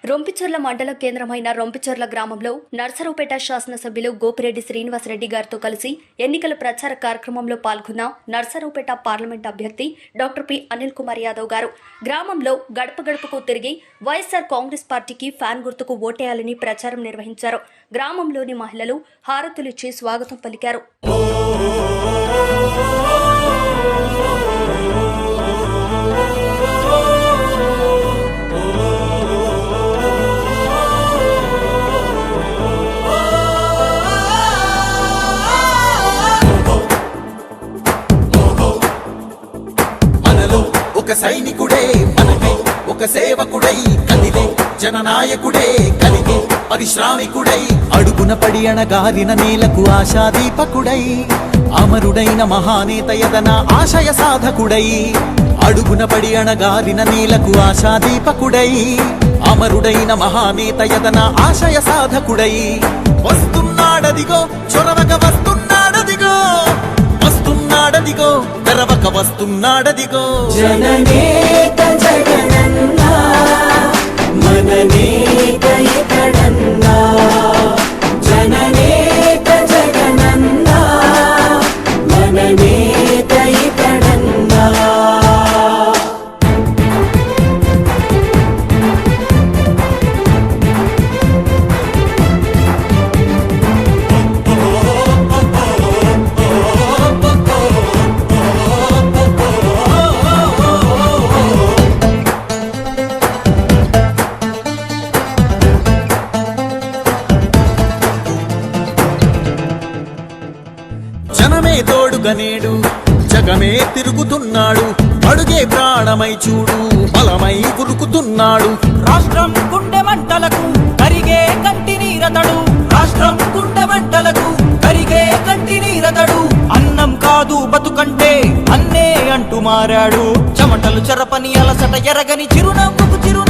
రొంపిచర్ల మండల కేంద్రమైన రొంపిచర్ల గ్రామంలో నర్సరావుపేట శాసనసభ్యులు గోపిరెడ్డి శ్రీనివాసరెడ్డి గారితో కలిసి ఎన్నికల ప్రచార కార్యక్రమంలో పాల్గొన్న నర్సరావుపేట పార్లమెంట్ అభ్యర్థి డాక్టర్ పి అనిల్ కుమార్ యాదవ్ గారు గ్రామంలో గడప గడపకు తిరిగి వైఎస్ఆర్ కాంగ్రెస్ పార్టీకి ఫ్యాన్ గుర్తుకు ఓటేయాలని ప్రచారం నిర్వహించారు. గ్రామంలోని మహిళలు హారతులిచ్చి స్వాగతం పలికారు. ఒక సైనికుడే మనకి ఒక సేవకుడై కదిలే జననాయకుడే కలిగే పరిశ్రామికుడై అడుగున పడి అణగారిన నేలకు ఆశాదీపకుడై అమరుడైన మహానేత యదన ఆశయ సాధకుడై అడుగున పడి అణగారిన నేలకు ఆశాదీపకుడై అమరుడైన మహానేత యదన ఆశయ సాధకుడై వస్తున్నాడదిగో చొరవక వస్తున్నాడదిగో వస్తున్నాడదిగో తెరవక వస్తున్నాడదిగో జననేత జగనన్నా మననేత ఇతడన్నా జననేత జగనన్నా మననేత ఇతడన్నా జనమే తోడుగనేడు జగమే తిరుగుతున్నాడు అడుగే ప్రాణమై చూడు బలమై ఉరుకుతున్నాడు. రాష్ట్రం గుండె మంటలకు కరిగే కంటి నీరతడు రాష్ట్రం గుండె మంటలకు కరిగే కంటి నీరతడు అన్నం కాదు బతుకంటే అన్నే అంటూ మారాడు చెమటలు చెరపని అలసట ఎరగని చిరునవ్వుకు చిరు